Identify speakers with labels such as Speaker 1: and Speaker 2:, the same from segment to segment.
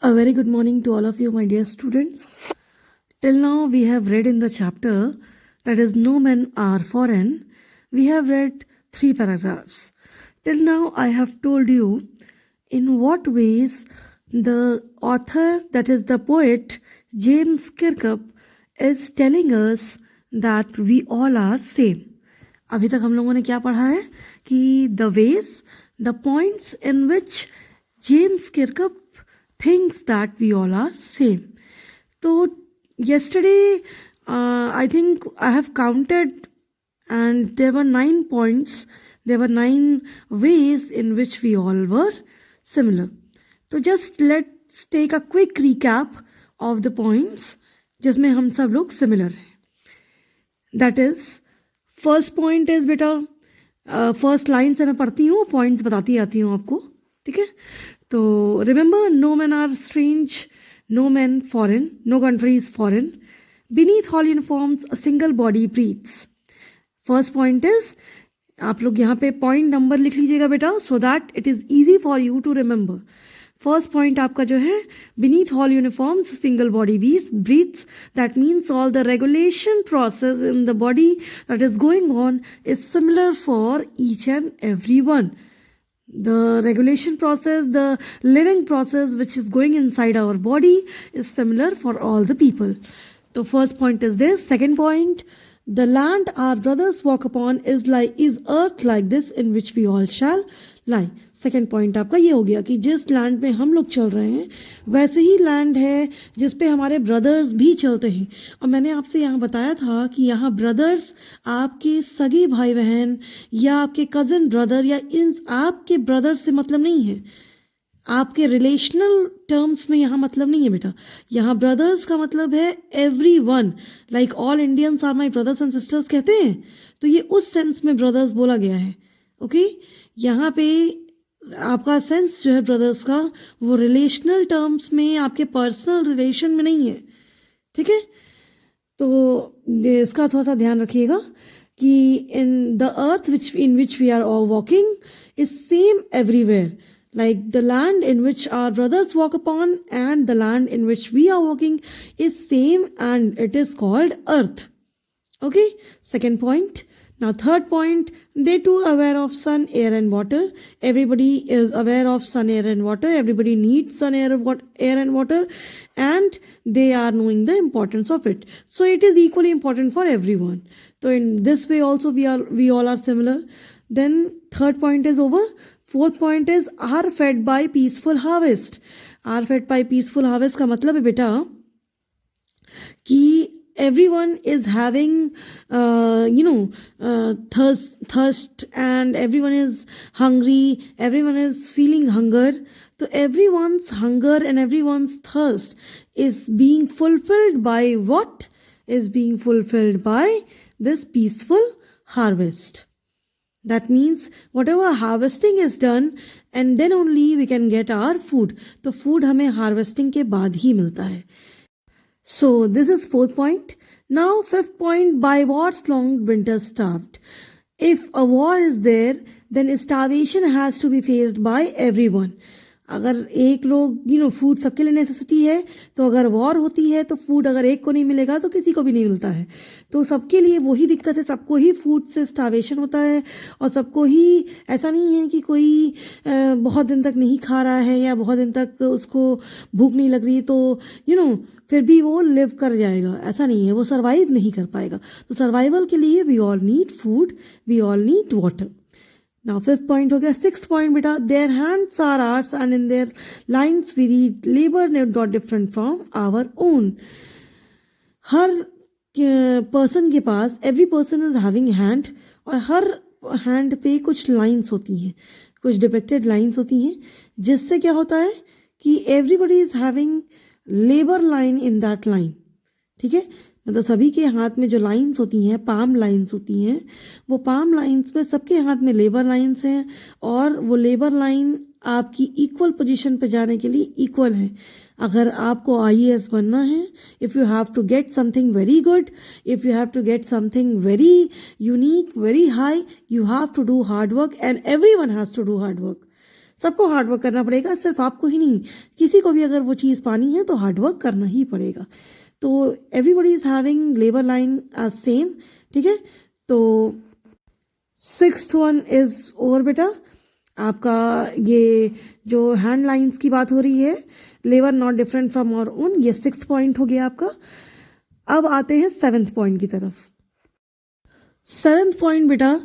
Speaker 1: A very good morning to all of you, my dear students. Till now, we have read in the chapter that is No Men Are Foreign. We have read 3 paragraphs. Till now, I have told you in what ways the author, that is the poet James Kirkup, is telling us that we all are same. अभी तक हम लोगों ने क्या पढ़ा है कि the ways, the points in which James Kirkup thinks that we all are same. So yesterday I think I have counted and there were 9 points, there were 9 ways in which we all were similar. So just let's take a quick recap of the points जिसमें हम सब लोग similar हैं. That is, first point is बेटा first line से मैं पढ़ती हूँ, पॉइंट्स बताती आती हूँ आपको, ठीक है. तो remember, no man are strange, no man foreign, no country is foreign, beneath all uniforms a single body breathes. First point is, आप लोग यहाँ पे पॉइंट नंबर लिख लीजिएगा बेटा, so that it is easy for you to remember. First point आपका जो है, beneath all uniforms single body breathes, that means all the regulation process in the body that is going on is similar for each and every one. The regulation process, the living process which is going inside our body is similar for all the people. So first point is this. Second point, the land our brothers walk upon is earth like this in which we all shall lie. Second point आपका ये हो गया कि जिस land में हम लोग चल रहे हैं वैसे ही लैंड है जिस पे हमारे ब्रदर्स भी चलते हैं. और मैंने आपसे यहाँ बताया था कि यहाँ ब्रदर्स आपके सगे भाई बहन या आपके कज़न ब्रदर या इन आपके ब्रदर से मतलब नहीं है, आपके रिलेशनल टर्म्स में यहाँ मतलब नहीं है बेटा. यहाँ ब्रदर्स का मतलब है everyone, like all Indians are my brothers and sisters कहते हैं, तो ये उस सेंस में ब्रदर्स बोला गया है. ओके, यहाँ पे आपका सेंस जो है ब्रदर्स का वो रिलेशनल टर्म्स में, आपके पर्सनल रिलेशन में नहीं है, ठीक है. तो इसका थोड़ा सा ध्यान रखिएगा कि in the earth in which we are walking is same everywhere, like the land in which our brothers walk upon and the land in which we are walking is same and it is called earth. Okay, second point. Now third point, they too aware of sun, air and water. Everybody is aware of sun, air and water. Everybody needs sun, air and water, and they are knowing the importance of it. So it is equally important for everyone. So in this way also we all are similar. Then third point is over. Fourth point is are fed by peaceful harvest. Are fed by peaceful harvest का मतलब है बेटा कि everyone is having thirst and everyone is hungry, everyone is feeling hunger. So everyone's hunger and everyone's thirst is being fulfilled by what? Is being fulfilled by this peaceful harvest. That means whatever harvesting is done and then only we can get our food. तो food हमें harvesting के बाद ही मिलता है. So this is fourth point. Now fifth point, by what's long winter starved. If a war is there, then starvation has to be faced by everyone. अगर एक लोग food सबके लिए नेसेसिटी है, तो अगर वॉर होती है तो फूड अगर एक को नहीं मिलेगा तो किसी को भी नहीं मिलता है. तो सबके लिए वही दिक्कत है, सबको ही फूड से स्टार्वेशन होता है और सबको ही, ऐसा नहीं है कि कोई बहुत दिन तक नहीं खा रहा है या बहुत दिन तक उसको भूख नहीं लग रही तो फिर भी वो लिव कर जाएगा, ऐसा नहीं है, वो सर्वाइव नहीं कर पाएगा. तो सर्वाइवल के लिए we all need food, we all need water. Now fifth point हो गया. सिक्स्थ पॉइंट बेटा, their hands are arts and in their lines we read labor not different from our own. Her person के पास, every person is having hand, और her hand पे कुछ lines होती हैं, कुछ डिपिक्टेड लाइंस होती हैं, जिससे क्या होता है कि everybody is having labor line in that line. ठीक है, मतलब सभी के हाथ में जो लाइंस होती हैं, पाम लाइंस होती हैं, वो पाम लाइंस में सबके हाथ में लेबर लाइंस हैं और वो लेबर लाइन आपकी इक्वल पोजीशन पे जाने के लिए इक्वल है. अगर आपको IAS बनना है, if you have to get something very good, if you have to get something very unique, very high, you have to do hard work and everyone has to do hard work. सबको hard work करना पड़ेगा, सिर्फ आपको ही नहीं, किसी को भी अगर वो चीज़ पानी है तो हार्ड वर्क करना ही पड़ेगा। तो everybody is having labour line as same, ठीक है। तो 6th वन इज ओवर बेटा। आपका ये जो हैंड लाइंस की बात हो रही है, लेबर नॉट डिफरेंट फ्रॉम और ओन, ये 6th पॉइंट हो गया आपका। अब आते हैं 7th पॉइंट की तरफ। 7th पॉइंट बेटा,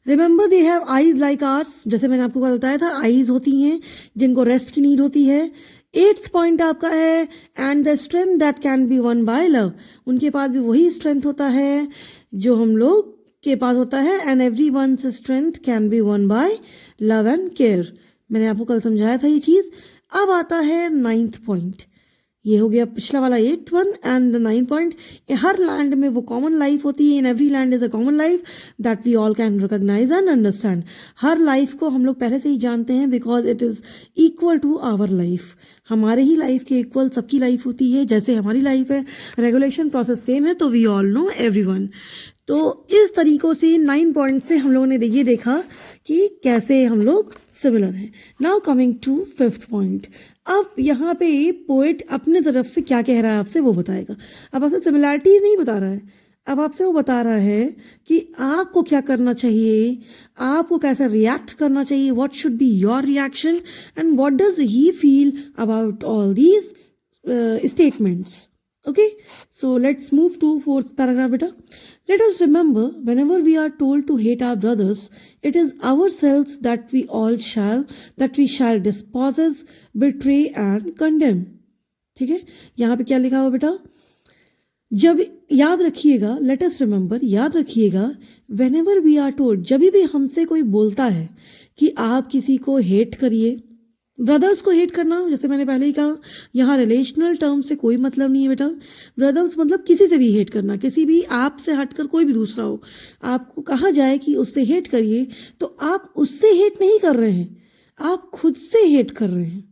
Speaker 1: remember they have eyes like ours, जैसे मैंने आपको बताया था आईज होती हैं जिनको रेस्ट की नीड होती है। 8th पॉइंट आपका है and the strength that can be won by love, उनके पास भी वही स्ट्रेंथ होता है जो हम लोग के पास होता है। And everyone's strength can be won by love and care, मैंने आपको कल समझाया था ये चीज़। अब आता है 9th पॉइंट, ये हो गया पिछला वाला 8th one and the 9th point. हर लैंड में वो कॉमन लाइफ होती है, in every land is a common life that we all can recognise and understand. हर लाइफ को हम लोग पहले से ही जानते हैं because it is equal to our life, हमारे ही लाइफ के इक्वल सबकी लाइफ होती है, जैसे हमारी लाइफ है, रेगुलेशन प्रोसेस सेम है, तो वी ऑल नो एवरीवन। तो इस तरीक़ों से 9 पॉइंट से हम लोगों ने ये देखा कि कैसे हम लोग सिमिलर हैं। Now coming to 5th point. अब यहाँ पे पोएट अपने तरफ से क्या कह रहा है आपसे वो बताएगा। अब आपसे सिमिलैरिटीज नहीं बता रहा है, अब आपसे वो बता रहा है कि आपको क्या करना चाहिए, आपको कैसे रिएक्ट करना चाहिए, what should be your reaction and what does he feel about all these statements. Okay, so let's move to 4th paragraph beta. Let us remember, whenever we are told to hate our brothers, it is ourselves that we shall despise, betray and condemn. ठीक है, यहाँ पे क्या लिखा हुआ बेटा, जब याद रखिएगा, लेट अस रिमेंबर, याद रखिएगा, whenever we are told, जब भी हमसे कोई बोलता है कि आप किसी को हेट करिए, ब्रदर्स को हेट करना, जैसे मैंने पहले ही कहा, यहाँ रिलेशनल टर्म से कोई मतलब नहीं है बेटा। ब्रदर्स मतलब किसी से भी हेट करना, किसी भी आप से हटकर कोई भी दूसरा हो, आपको कहा जाए कि उससे हेट करिए, तो आप उससे हेट नहीं कर रहे हैं, आप खुद से हेट कर रहे हैं,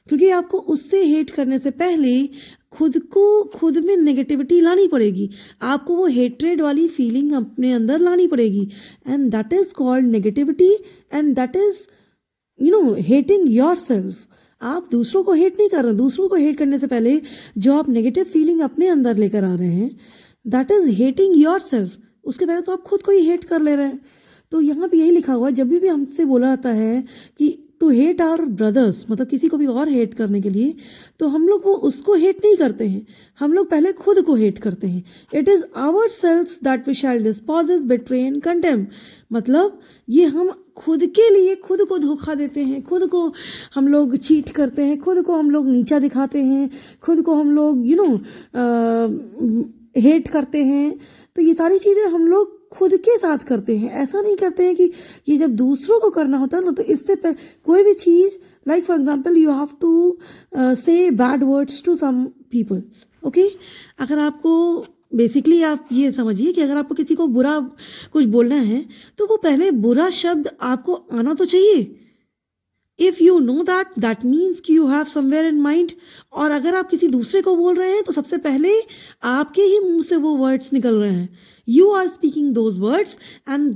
Speaker 1: क्योंकि आपको उससे हेट करने से पहले खुद में नेगेटिविटी लानी पड़ेगी, आपको वो हेट्रेड वाली फीलिंग अपने अंदर लानी पड़ेगी, and that is called negativity and that is hating your self. आप दूसरों को हेट नहीं कर रहे, दूसरों को हेट करने से पहले जो आप नेगेटिव फीलिंग अपने अंदर लेकर आ रहे हैं, that is hating your self. उसके पहले तो आप खुद को ही हेट कर ले रहे हैं। तो यहाँ पे यही लिखा हुआ, जब भी हमसे बोला जाता है कि टू हेट आवर ब्रदर्स, मतलब किसी को भी और हेट करने के लिए, तो हम लोग वो उसको हेट नहीं करते हैं, हम लोग पहले खुद को हेट करते हैं। It is ourselves that we shall dispose, betray and condemn, मतलब ये हम खुद के लिए खुद को धोखा देते हैं, खुद को हम लोग चीट करते हैं, खुद को हम लोग नीचा दिखाते हैं, खुद को हम लोग हेट करते हैं। तो ये सारी चीज़ें हम लोग खुद के साथ करते हैं, ऐसा नहीं करते हैं कि ये जब दूसरों को करना होता है ना, तो इससे कोई भी चीज़, like for example you have to say bad words to some people, okay. अगर आपको बेसिकली आप ये समझिए कि अगर आपको किसी को बुरा कुछ बोलना है, तो वो पहले बुरा शब्द आपको आना तो चाहिए। If you know that means कि you have somewhere in mind. और अगर आप किसी दूसरे को बोल रहे हैं, तो सबसे पहले आपके ही मुंह से वो वर्ड्स निकल रहे हैं, you are speaking those words and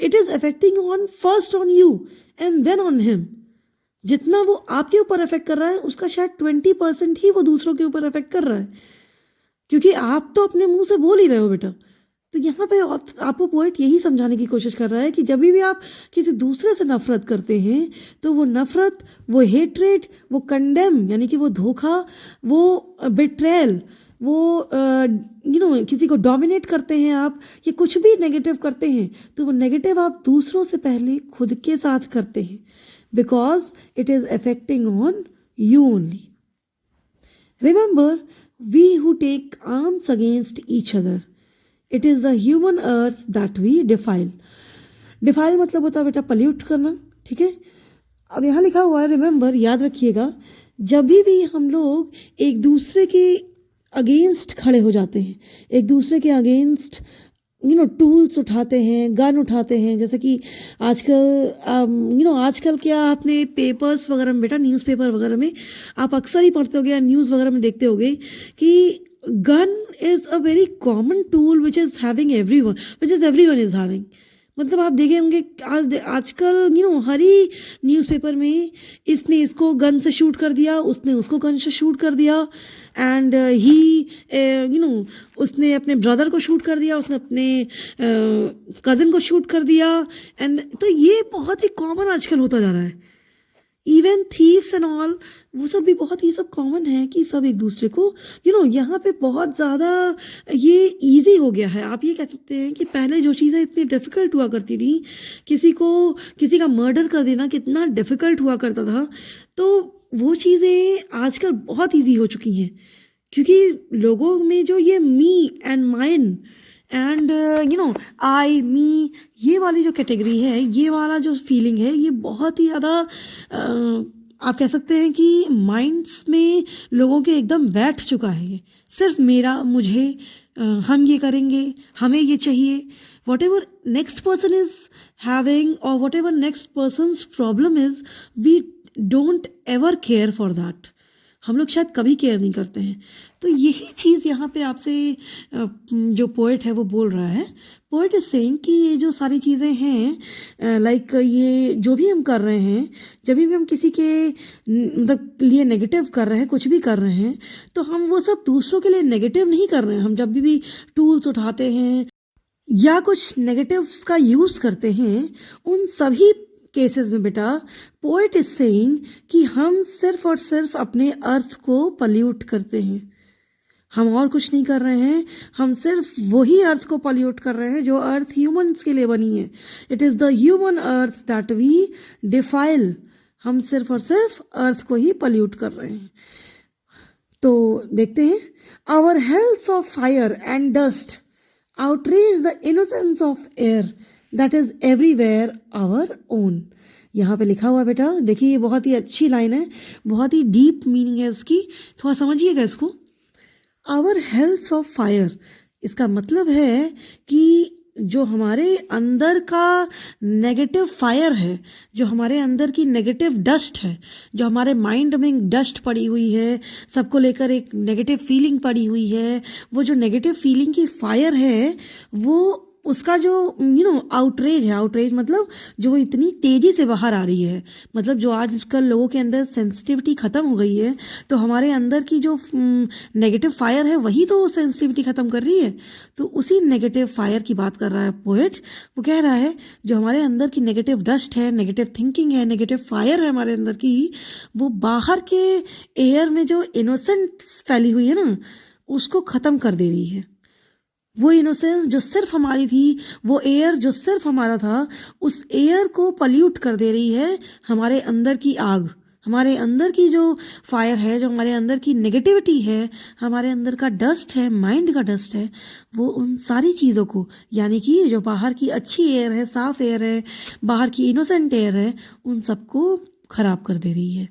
Speaker 1: it is affecting first on you and then on him. जितना वो आपके ऊपर अफेक्ट कर रहा है, उसका शायद 20% ही वो दूसरों के ऊपर अफेक्ट कर रहा है, क्योंकि आप तो अपने मुंह से बोल ही रहे हो बेटा। तो यहाँ पे आपको पोएट यही समझाने की कोशिश कर रहा है कि जब भी आप किसी दूसरे से नफरत करते हैं, तो वो नफरत, वो हेट्रेड, वो कंडेम यानी कि वो धोखा, वो बिट्रेयल, वो किसी को डोमिनेट करते हैं आप, ये कुछ भी नेगेटिव करते हैं, तो वो नेगेटिव आप दूसरों से पहले खुद के साथ करते हैं, because it is affecting on you only. Remember, we who take arms against each other, it is the human earth that we defile. Defile मतलब होता है बेटा पल्यूट करना, ठीक है। अब यहाँ लिखा हुआ है, रिमेंबर, याद रखिएगा, जब भी हम लोग एक दूसरे के अगेंस्ट खड़े हो जाते हैं, एक दूसरे के अगेंस्ट टूल्स उठाते हैं, गन उठाते हैं, जैसे कि आजकल आजकल क्या आपने पेपर्स वगैरह में बेटा, न्यूज़पेपर वगैरह में आप अक्सर ही पढ़ते होगे या न्यूज़ वगैरह में देखते होगे कि gun is a very common tool which is everyone is having. मतलब आप देखे होंगे आजकल हर ही न्यूज़पेपर में इसने इसको गन से शूट कर दिया, उसने उसको गन से शूट कर दिया, एंड उसने अपने ब्रदर को शूट कर दिया, उसने अपने कज़न को शूट कर दिया, एंड तो ये बहुत ही कॉमन आजकल होता जा रहा है। इवन थीव्स एंड ऑल, वो सब भी बहुत ये सब कॉमन है कि सब एक दूसरे को यहाँ पे बहुत ज़्यादा ये इजी हो गया है। आप ये कह सकते हैं कि पहले जो चीज़ें इतनी डिफ़िकल्ट हुआ करती थी, किसी का मर्डर कर देना कितना डिफ़िकल्ट हुआ करता था, तो वो चीज़ें आजकल बहुत इजी हो चुकी हैं, क्योंकि लोगों में जो ये me and mine and I me, ये वाली जो कैटेगरी है, ये वाला जो फीलिंग है, ये बहुत ही ज़्यादा आप कह सकते हैं कि माइंड्स में लोगों के एकदम बैठ चुका है। ये सिर्फ मेरा, मुझे, हम ये करेंगे, हमें ये चाहिए, whatever next person is having और whatever next person's problem is, we don't ever care for that. हम लोग शायद कभी केयर नहीं करते हैं। तो यही चीज़ यहाँ पे आपसे जो पोएट है वो बोल रहा है। पोएट इज सेइंग कि ये जो सारी चीज़ें हैं, लाइक ये जो भी हम कर रहे हैं, जब भी हम किसी के मतलब लिए नेगेटिव कर रहे हैं, कुछ भी कर रहे हैं, तो हम वो सब दूसरों के लिए नेगेटिव नहीं कर रहे हैं। हम जब भी टूल्स उठाते हैं या कुछ नेगेटिव्स का यूज़ करते हैं, उन सभी केसेस में बेटा पोएट इज सेइंग कि हम सिर्फ और सिर्फ अपने अर्थ को पल्यूट करते हैं। हम और कुछ नहीं कर रहे हैं, हम सिर्फ वही अर्थ को पल्यूट कर रहे हैं जो अर्थ ह्यूमंस के लिए बनी है। It is the human earth that we defile. हम सिर्फ और सिर्फ अर्थ को ही पल्यूट कर रहे हैं। तो देखते हैं, our health of fire and dust outreach the innocence of air that is everywhere our own. यहाँ पे लिखा हुआ बेटा, देखिए ये बहुत ही अच्छी लाइन है, बहुत ही डीप मीनिंग है इसकी, थोड़ा समझिएगा इसको। आवर हेल्थ ऑफ फायर, इसका मतलब है कि जो हमारे अंदर का नेगेटिव फायर है, जो हमारे अंदर की नेगेटिव डस्ट है, जो हमारे माइंड में डस्ट पड़ी हुई है, सबको लेकर एक नेगेटिव फीलिंग पड़ी हुई है, वो जो नेगेटिव फीलिंग की फायर है, वो उसका जो आउटरेज है, आउटरेज मतलब जो इतनी तेज़ी से बाहर आ रही है, मतलब जो आजकल लोगों के अंदर सेंसिटिविटी ख़त्म हो गई है, तो हमारे अंदर की जो नेगेटिव फायर है वही तो सेंसिटिविटी ख़त्म कर रही है। तो उसी नेगेटिव फायर की बात कर रहा है पोएट। वो कह रहा है जो हमारे अंदर की नेगेटिव डस्ट है, नेगेटिव थिंकिंग है, नेगेटिव फायर है हमारे अंदर की, वो बाहर के एयर में जो इनोसेंस फैली हुई है ना, उसको ख़त्म कर दे रही है। वो इनोसेंस जो सिर्फ हमारी थी, वो एयर जो सिर्फ हमारा था, उस एयर को पल्यूट कर दे रही है हमारे अंदर की आग, हमारे अंदर की जो फायर है, जो हमारे अंदर की नेगेटिविटी है, हमारे अंदर का डस्ट है, माइंड का डस्ट है, वो उन सारी चीज़ों को, यानी कि जो बाहर की अच्छी एयर है, साफ एयर है, बाहर की इनोसेंट एयर है, उन सबको खराब कर दे रही है,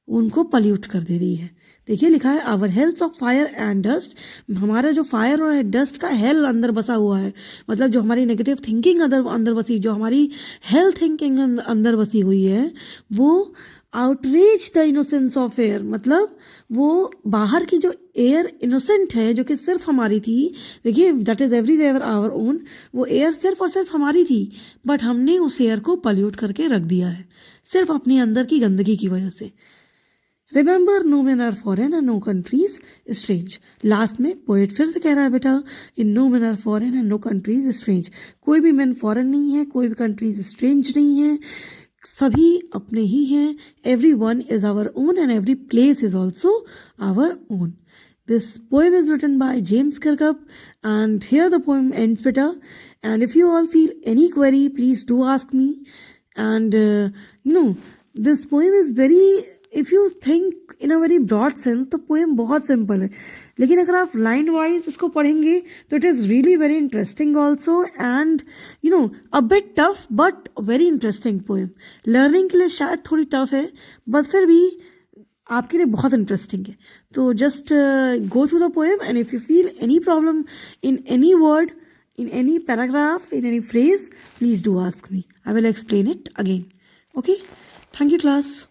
Speaker 1: उनको पल्यूट कर दे रही है। देखिए लिखा है our health of fire and dust, हमारा जो फायर और डस्ट का हेल अंदर बसा हुआ है, मतलब जो हमारी नेगेटिव थिंकिंग अंदर बसी, जो हमारी हेल्थ थिंकिंग अंदर बसी हुई है, वो outreach the innocence of air, मतलब वो बाहर की जो एयर इनोसेंट है, जो कि सिर्फ हमारी थी, देखिए that is everywhere our own, वो एयर सिर्फ और सिर्फ हमारी थी, बट हमने उस एयर को पल्यूट करके रख दिया है, सिर्फ अपने अंदर की गंदगी की वजह से। Remember no man are foreign and no countries strange. Last में पोएट फिर से कह रहा है बेटा कि no man are foreign and no countries strange, कोई भी मैन फॉरेन नहीं है, कोई भी कंट्रीज स्ट्रेंज नहीं है, सभी अपने ही हैं। Every one is our own and every place is also our own. This poem is written by James Kirkup, and here the poem ends better. And if you all feel any query, please do ask me. And this poem is very, if you think in a very broad sense, तो poem बहुत simple है, लेकिन अगर आप line wise इसको पढ़ेंगे तो it is really very interesting also, and a bit tough but very interesting poem. Learning के लिए शायद थोड़ी tough है, but फिर भी आपके लिए बहुत इंटरेस्टिंग है। तो just go through the poem, and if you feel any problem in any word, in any paragraph, in any phrase, please do ask me. I will explain it again. Okay? Thank you, class.